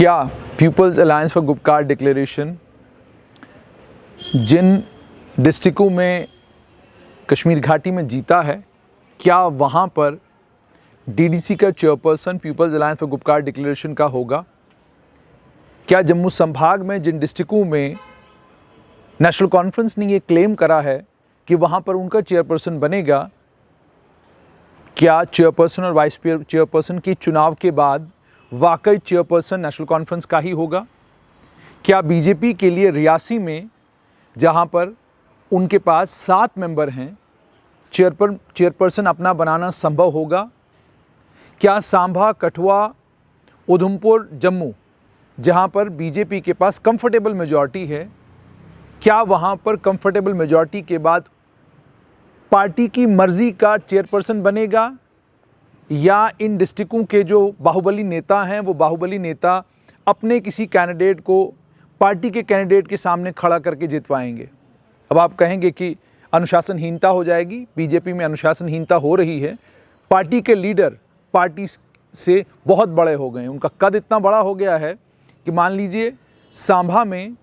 क्या People's alliance for Gupkar Declaration जिन डिस्ट्रिक्टों में कश्मीर घाटी में जीता है, क्या वहाँ पर डीडीसी का chairperson people's alliance for Gupkar declaration का होगा? क्या जम्मू संभाग में जिन डिस्ट्रिक्टों में नेशनल कॉन्फ्रेंस ने ये क्लेम करा है कि वहाँ पर उनका चेयरपर्सन बनेगा, क्या चेयरपर्सन और वाइस चेयरपर्सन के चुनाव के बाद वाकई चेयरपर्सन नेशनल कॉन्फ्रेंस का ही होगा? क्या बीजेपी के लिए रियासी में, जहां पर उनके पास 7 मेंबर हैं, चेयरपर्सन अपना बनाना संभव होगा? क्या सांभा, कठुआ, उधमपुर, जम्मू, जहां पर बीजेपी के पास कंफर्टेबल मेजॉरिटी है, क्या वहां पर कंफर्टेबल मेजॉरिटी के बाद पार्टी की मर्जी का चेयरपर्सन बनेगा, या इन डिस्ट्रिक्टों के जो बाहुबली नेता हैं वो बाहुबली नेता अपने किसी कैंडिडेट को पार्टी के कैंडिडेट के सामने खड़ा करके जितवाएंगे? अब आप कहेंगे कि अनुशासनहीनता हो जाएगी। बीजेपी में अनुशासनहीनता हो रही है। पार्टी के लीडर पार्टी से बहुत बड़े हो गए हैं, उनका कद इतना बड़ा हो गया है कि मान लीजिए सांभा में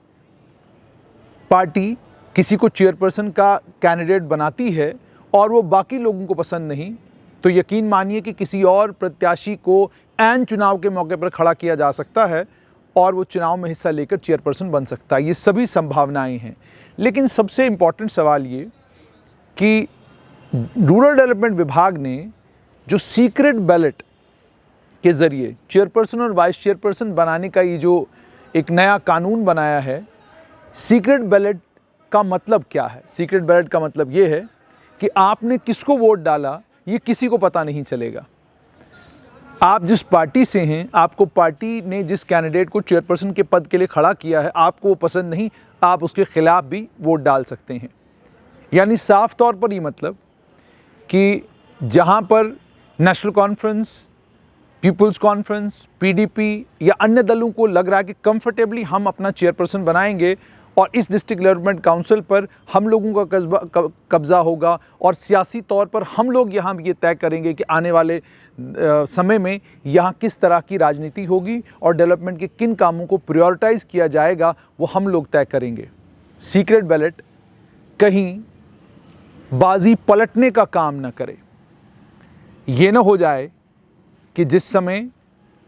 पार्टी किसी को चेयरपर्सन का कैंडिडेट बनाती है और वो बाकी लोगों को पसंद नहीं, तो यकीन मानिए कि किसी और प्रत्याशी को ऐन चुनाव के मौके पर खड़ा किया जा सकता है और वो चुनाव में हिस्सा लेकर चेयरपर्सन बन सकता है। ये सभी संभावनाएं हैं। लेकिन सबसे इम्पॉर्टेंट सवाल ये कि रूरल डेवलपमेंट विभाग ने जो सीक्रेट बैलेट के ज़रिए चेयरपर्सन और वाइस चेयरपर्सन बनाने का ये जो एक नया कानून बनाया है, सीक्रेट बैलेट का मतलब क्या है? सीक्रेट बैलेट का मतलब ये है कि आपने किसको वोट डाला ये किसी को पता नहीं चलेगा। आप जिस पार्टी से हैं, आपको पार्टी ने जिस कैंडिडेट को चेयरपर्सन के पद के लिए खड़ा किया है, आपको वो पसंद नहीं, आप उसके खिलाफ भी वोट डाल सकते हैं। यानी साफ तौर पर ये मतलब कि जहां पर national conference, people's conference, PDP या अन्य दलों को लग रहा है कि कंफर्टेबली हम अपना चेयरपर्सन बनाएंगे और इस डिस्ट्रिक्ट डेवलपमेंट काउंसिल पर हम लोगों का कब्ज़ा होगा और सियासी तौर पर हम लोग यहाँ ये तय करेंगे कि आने वाले समय में यहाँ किस तरह की राजनीति होगी और डेवलपमेंट के किन कामों को प्रायोरिटाइज़ किया जाएगा, वो हम लोग तय करेंगे। सीक्रेट बैलेट कहीं बाजी पलटने का काम न करे। ये न हो जाए कि जिस समय,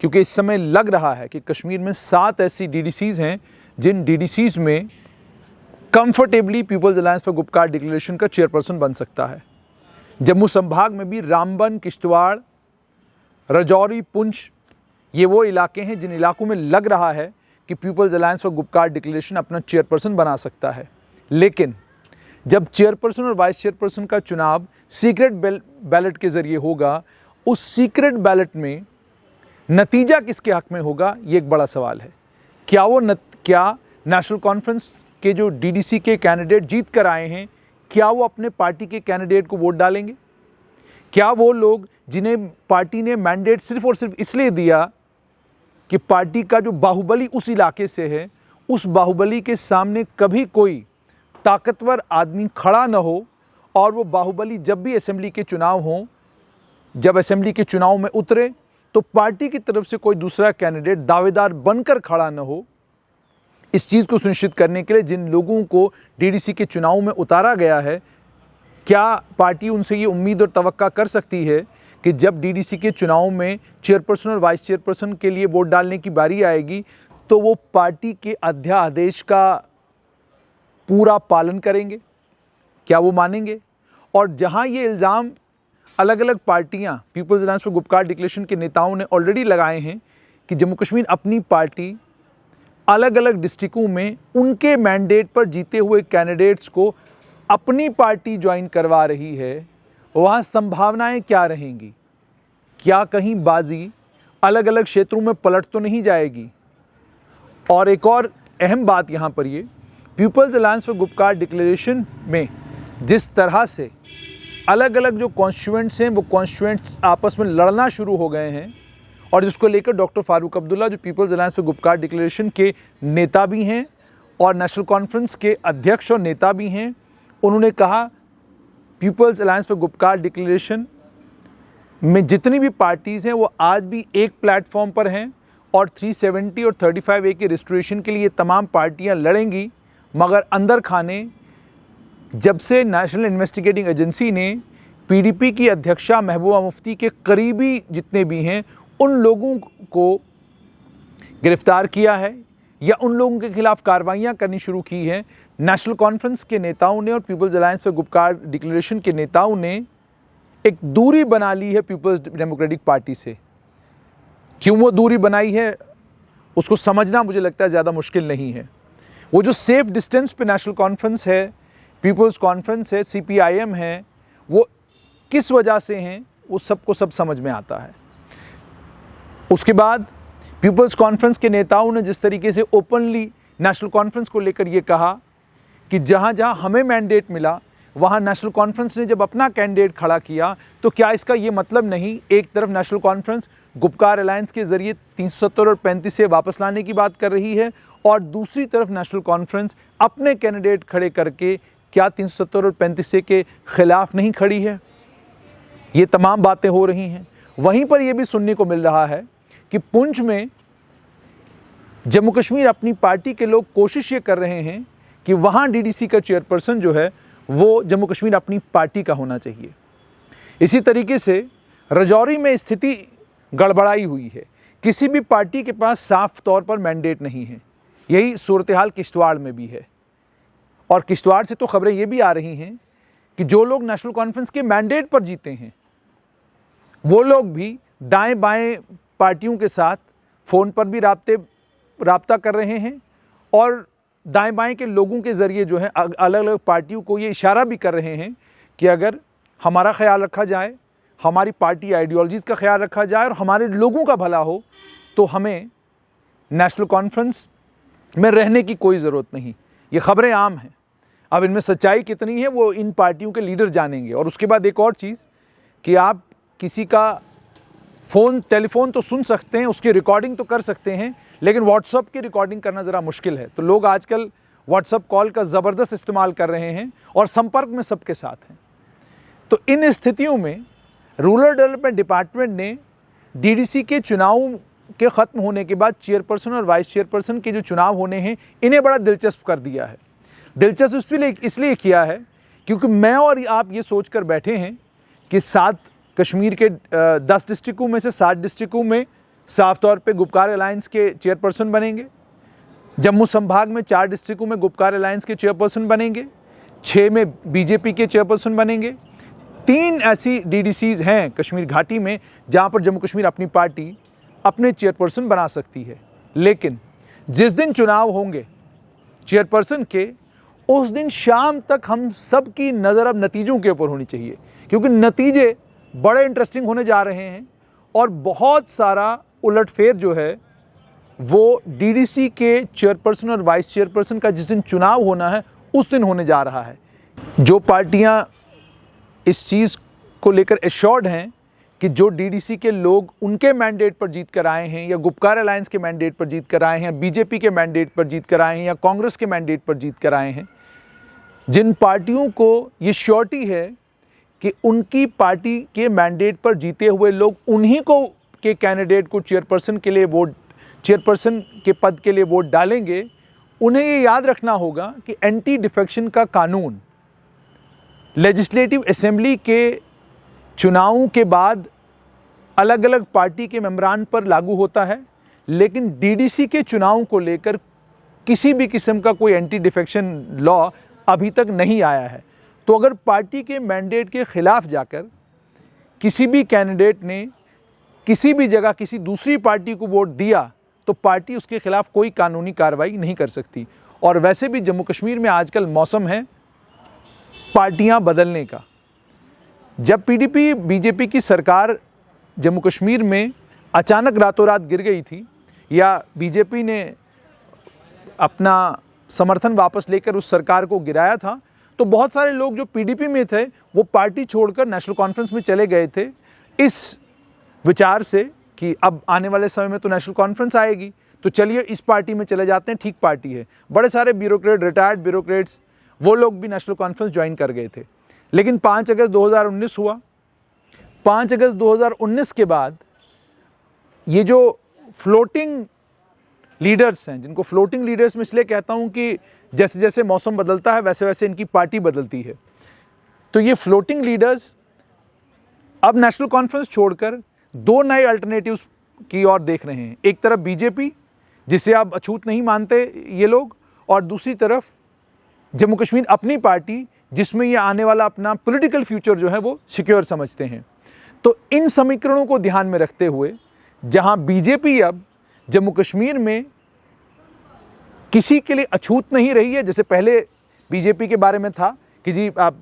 क्योंकि इस समय लग रहा है कि कश्मीर में 7 ऐसी डीडीसीज़ हैं जिन डीडीसीज में comfortably people's alliance for Gupkar declaration का चेयरपर्सन बन सकता है। जम्मू संभाग में भी रामबन, किश्तवाड़, राजौरी, पुंछ, ये वो इलाके हैं जिन इलाकों में लग रहा है कि people's alliance for Gupkar declaration अपना चेयरपर्सन बना सकता है। लेकिन जब चेयरपर्सन और वाइस चेयरपर्सन का चुनाव सीक्रेट बैलेट के जरिए होगा, उस सीक्रेट बैलेट में नतीजा किसके हक में होगा, ये एक बड़ा सवाल है। क्या नेशनल कॉन्फ्रेंस के जो डीडीसी के कैंडिडेट जीत कर आए हैं, क्या वो अपने पार्टी के कैंडिडेट को वोट डालेंगे? क्या वो लोग जिन्हें पार्टी ने मैंडेट सिर्फ और सिर्फ इसलिए दिया कि पार्टी का जो बाहुबली उस इलाके से है, उस बाहुबली के सामने कभी कोई ताकतवर आदमी खड़ा न हो और वो बाहुबली जब भी असेंबली के चुनाव हों, जब असेंबली के चुनाव में उतरे तो पार्टी की तरफ से कोई दूसरा कैंडिडेट दावेदार बनकर खड़ा न हो? इस चीज़ को सुनिश्चित करने के लिए जिन लोगों को डीडीसी के चुनाव में उतारा गया है, क्या पार्टी उनसे ये उम्मीद और तवक्का कर सकती है कि जब डीडीसी के चुनाव में चेयरपर्सन और वाइस चेयरपर्सन के लिए वोट डालने की बारी आएगी तो वो पार्टी के अध्यादेश का पूरा पालन करेंगे? क्या वो मानेंगे? और जहां ये इल्ज़ाम अलग अलग पार्टियां, people's alliance for Gupkar declaration के नेताओं ने ऑलरेडी लगाए हैं कि जम्मू कश्मीर अपनी पार्टी अलग अलग डिस्ट्रिक्टों में उनके मैंडेट पर जीते हुए कैंडिडेट्स को अपनी पार्टी ज्वाइन करवा रही है, वहाँ संभावनाएं क्या रहेंगी? क्या कहीं बाजी अलग अलग क्षेत्रों में पलट तो नहीं जाएगी? और एक और अहम बात यहाँ पर ये, people's alliance for Gupkar declaration में जिस तरह से अलग अलग जो कॉन्स्टिट्यूएंट्स हैं वो कॉन्स्टिट्यूएंट्स आपस में लड़ना शुरू हो गए हैं, और जिसको लेकर डॉक्टर फारूक अब्दुल्ला जो people's alliance for Gupkar declaration के नेता भी हैं और नेशनल कॉन्फ्रेंस के अध्यक्ष और नेता भी हैं, उन्होंने कहा people's alliance for Gupkar declaration में जितनी भी पार्टीज़ हैं वो आज भी एक प्लेटफॉर्म पर हैं और 370 और 35A के रिस्टोरेशन के लिए तमाम पार्टियां लड़ेंगी, मगर अंदर खाने जब से नेशनल इन्वेस्टिगेटिंग एजेंसी ने पीडीपी की अध्यक्षा महबूबा मुफ्ती के करीबी जितने भी हैं उन लोगों को गिरफ्तार किया है या उन लोगों के खिलाफ कार्रवाइयां करनी शुरू की हैं, नेशनल कॉन्फ्रेंस के नेताओं ने और people's alliance for Gupkar declaration के नेताओं ने एक दूरी बना ली है पीपल्स डेमोक्रेटिक पार्टी से। क्यों वो दूरी बनाई है उसको समझना मुझे लगता है ज़्यादा मुश्किल नहीं है। वो जो सेफ डिस्टेंस पे नेशनल कॉन्फ्रेंस है, पीपल्स कॉन्फ्रेंस है, CPIM है, वो किस वजह से हैं वो सबको सब समझ में आता है। उसके बाद पीपल्स कॉन्फ्रेंस के नेताओं ने जिस तरीके से ओपनली नेशनल कॉन्फ्रेंस को लेकर ये कहा कि जहाँ जहाँ हमें मैंडेट मिला वहाँ नेशनल कॉन्फ्रेंस ने जब अपना कैंडिडेट खड़ा किया, तो क्या इसका ये मतलब नहीं एक तरफ नेशनल कॉन्फ्रेंस गुपकार अलायंस के ज़रिए 370 और 35 से वापस लाने की बात कर रही है और दूसरी तरफ नेशनल कॉन्फ्रेंस अपने कैंडिडेट खड़े करके क्या 370 और 35 के खिलाफ नहीं खड़ी है? ये तमाम बातें हो रही हैं। वहीं पर यह भी सुनने को मिल रहा है कि पुंछ में जम्मू कश्मीर अपनी पार्टी के लोग कोशिश ये कर रहे हैं कि वहाँ DDC का चेयरपर्सन जो है वो जम्मू कश्मीर अपनी पार्टी का होना चाहिए। इसी तरीके से राजौरी में स्थिति गड़बड़ाई हुई है, किसी भी पार्टी के पास साफ तौर पर मैंडेट नहीं है। यही सूरत हाल किश्तवाड़ में भी है और किश्तवाड़ से तो खबरें ये भी आ रही हैं कि जो लोग नेशनल कॉन्फ्रेंस के मैंडेट पर जीते हैं वो लोग भी दाएं बाएं पार्टियों के साथ फ़ोन पर भी राब्ता कर रहे हैं और दाएं बाएं के लोगों के ज़रिए जो है अलग अलग पार्टियों को ये इशारा भी कर रहे हैं कि अगर हमारा ख्याल रखा जाए, हमारी पार्टी आइडियोलॉजीज़ का ख्याल रखा जाए और हमारे लोगों का भला हो तो हमें नेशनल कॉन्फ्रेंस में रहने की कोई ज़रूरत नहीं। ये खबरें आम हैं। अब इनमें सच्चाई कितनी है वो इन पार्टियों के लीडर जानेंगे। और उसके बाद एक और चीज़ कि आप किसी का टेलीफोन तो सुन सकते हैं, उसकी रिकॉर्डिंग तो कर सकते हैं, लेकिन व्हाट्सअप की रिकॉर्डिंग करना ज़रा मुश्किल है। तो लोग आजकल व्हाट्सअप कॉल का ज़बरदस्त इस्तेमाल कर रहे हैं और संपर्क में सबके साथ हैं। तो इन स्थितियों में रूरल डेवलपमेंट डिपार्टमेंट ने DDC के चुनाव के ख़त्म होने के बाद चेयरपर्सन और वाइस चेयरपर्सन के जो चुनाव होने हैं इन्हें बड़ा दिलचस्प कर दिया है। दिलचस्प इसलिए किया है क्योंकि मैं और आप ये सोच कर बैठे हैं कि 7 कश्मीर के 10 डिस्ट्रिक्टों में से 7 डिस्ट्रिक्टों में साफ तौर पे गुपकार अलायंस के चेयरपर्सन बनेंगे, जम्मू संभाग में 4 डिस्ट्रिक्टों में गुपकार अलायंस के चेयरपर्सन बनेंगे, 6 में BJP के चेयरपर्सन बनेंगे, 3 ऐसी DDCs हैं कश्मीर घाटी में जहां पर जम्मू कश्मीर अपनी पार्टी अपने चेयरपर्सन बना सकती है। लेकिन जिस दिन चुनाव होंगे चेयरपर्सन के, उस दिन शाम तक हम सब की नज़र अब नतीजों के ऊपर होनी चाहिए, क्योंकि नतीजे बड़े इंटरेस्टिंग होने जा रहे हैं और बहुत सारा उलटफेर जो है वो DDC के चेयरपर्सन और वाइस चेयरपर्सन का जिस दिन चुनाव होना है उस दिन होने जा रहा है। जो पार्टियां इस चीज़ को लेकर एश्योर्ड हैं कि जो DDC के लोग उनके मैंडेट पर जीत कर आए हैं या गुपकार अलायंस के मैंडेट पर जीत कर आए हैं, BJP के मैंडेट पर जीत कर आए हैं या कांग्रेस के मैंडेट पर जीत कर आए हैं, जिन पार्टियों को ये श्योरिटी है कि उनकी पार्टी के मैंडेट पर जीते हुए लोग उन्हीं को के कैंडिडेट को चेयरपर्सन के पद के लिए वोट डालेंगे, उन्हें ये याद रखना होगा कि एंटी डिफेक्शन का कानून लेजिस्लेटिव असेंबली के चुनावों के बाद अलग अलग पार्टी के मेंबरान पर लागू होता है, लेकिन DDC के चुनावों को लेकर किसी भी किस्म का कोई एंटी डिफेक्शन लॉ अभी तक नहीं आया है। तो अगर पार्टी के मैंडेट के खिलाफ जाकर किसी भी कैंडिडेट ने किसी भी जगह किसी दूसरी पार्टी को वोट दिया तो पार्टी उसके खिलाफ कोई कानूनी कार्रवाई नहीं कर सकती। और वैसे भी जम्मू कश्मीर में आजकल मौसम है पार्टियां बदलने का। जब PDP BJP की सरकार जम्मू कश्मीर में अचानक रातों रात गिर गई थी या BJP ने अपना समर्थन वापस लेकर उस सरकार को गिराया था, तो बहुत सारे लोग जो PDP में थे वो पार्टी छोड़कर नेशनल कॉन्फ्रेंस में चले गए थे इस विचार से कि अब आने वाले समय में तो नेशनल कॉन्फ्रेंस आएगी, तो चलिए इस पार्टी में चले जाते हैं, ठीक पार्टी है। बड़े सारे ब्यूरोक्रेट, रिटायर्ड ब्यूरोक्रेट्स, वो लोग भी नेशनल कॉन्फ्रेंस ज्वाइन कर गए थे। लेकिन 5 अगस्त 2019 हुआ। 5 अगस्त 2019 के बाद ये जो फ्लोटिंग लीडर्स हैं, जिनको फ्लोटिंग लीडर्स में इसलिए कहता हूं कि जैसे जैसे मौसम बदलता है वैसे वैसे इनकी पार्टी बदलती है। तो ये फ्लोटिंग लीडर्स अब नेशनल कॉन्फ्रेंस छोड़कर दो नए अल्टरनेटिव्स की ओर देख रहे हैं। एक तरफ बीजेपी, जिसे अब अछूत नहीं मानते ये लोग, और दूसरी तरफ जम्मू कश्मीर अपनी पार्टी, जिसमें ये आने वाला अपना पॉलिटिकल फ्यूचर जो है वो सिक्योर समझते हैं। तो इन समीकरणों को ध्यान में रखते हुए जहां बीजेपी अब जम्मू कश्मीर में किसी के लिए अछूत नहीं रही है, जैसे पहले बीजेपी के बारे में था कि जी आप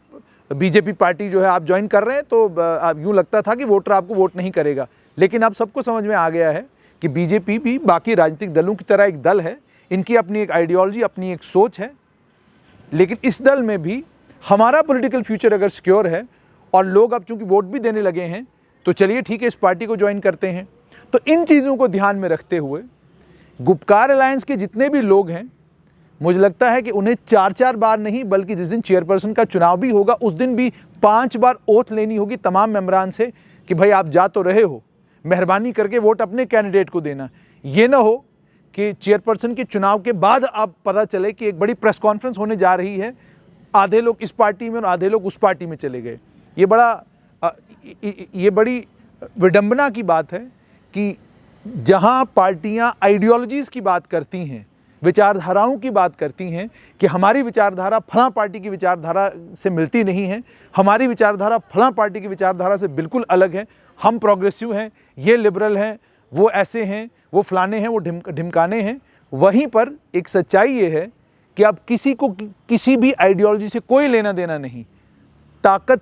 बीजेपी पार्टी जो है आप ज्वाइन कर रहे हैं तो आप यूँ लगता था कि वोटर आपको वोट नहीं करेगा, लेकिन अब सबको समझ में आ गया है कि बीजेपी भी बाकी राजनीतिक दलों की तरह एक दल है, इनकी अपनी एक आइडियोलॉजी, अपनी एक सोच है, लेकिन इस दल में भी हमारा पॉलिटिकल फ्यूचर अगर सिक्योर है और लोग अब चूंकि वोट भी देने लगे हैं तो चलिए ठीक है इस पार्टी को ज्वाइन करते हैं। तो इन चीज़ों को ध्यान में रखते हुए गुपकार अलायंस के जितने भी लोग हैं, मुझे लगता है कि उन्हें 4-4 बार नहीं बल्कि जिस दिन चेयरपर्सन का चुनाव भी होगा उस दिन भी 5 बार ओथ लेनी होगी तमाम मेंबरान से कि भाई आप जा तो रहे हो, मेहरबानी करके वोट अपने कैंडिडेट को देना। ये ना हो कि चेयरपर्सन के चुनाव के बाद आप पता चले कि एक बड़ी प्रेस कॉन्फ्रेंस होने जा रही है, आधे लोग इस पार्टी में और आधे लोग उस पार्टी में चले गए। ये बड़ी विडंबना की बात है कि जहां पार्टियां आइडियोलॉजीज़ की बात करती हैं, विचारधाराओं की बात करती हैं कि हमारी विचारधारा फलां पार्टी की विचारधारा से मिलती नहीं है, हमारी विचारधारा फलां पार्टी की विचारधारा से बिल्कुल अलग है, हम प्रोग्रेसिव हैं, ये लिबरल हैं, वो ऐसे हैं, वो फलाने हैं, वो ढिमकाने हैं। वहीं पर एक सच्चाई ये है कि अब किसी को किसी भी आइडियोलॉजी से कोई लेना देना नहीं। ताकत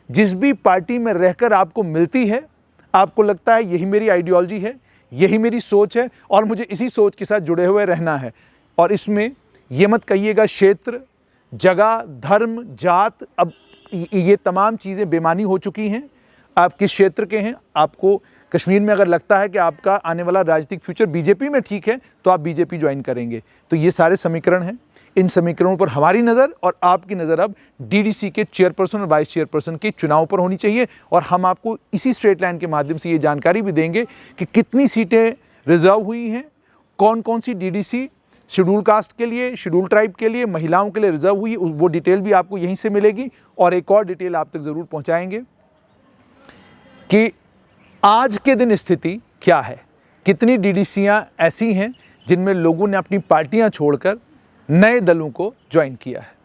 जिस भी पार्टी में रहकर आपको मिलती है, आपको लगता है यही मेरी आइडियोलॉजी है, यही मेरी सोच है और मुझे इसी सोच के साथ जुड़े हुए रहना है। और इसमें ये मत कहिएगा क्षेत्र, जगह, धर्म, जात, अब ये तमाम चीज़ें बेमानी हो चुकी हैं। आप किस क्षेत्र के हैं, आपको कश्मीर में अगर लगता है कि आपका आने वाला राजनीतिक फ्यूचर बीजेपी में ठीक है तो आप बीजेपी ज्वाइन करेंगे। तो ये सारे समीकरण हैं, इन समीकरणों पर हमारी नज़र और आपकी नज़र अब डीडीसी के चेयरपर्सन और वाइस चेयरपर्सन के चुनाव पर होनी चाहिए। और हम आपको इसी स्ट्रेट लाइन के माध्यम से ये जानकारी भी देंगे कि कितनी सीटें रिजर्व हुई हैं, कौन कौन सी डीडीसी शेड्यूल कास्ट के लिए, शेड्यूल ट्राइब के लिए, महिलाओं के लिए रिजर्व हुई, वो डिटेल भी आपको यहीं से मिलेगी। और एक और डिटेल आप तक ज़रूर पहुँचाएँगे कि आज के दिन स्थिति क्या है, कितनी डीडीसीयाँ ऐसी हैं जिनमें लोगों ने अपनी पार्टियां छोड़कर नए दलों को ज्वाइन किया है।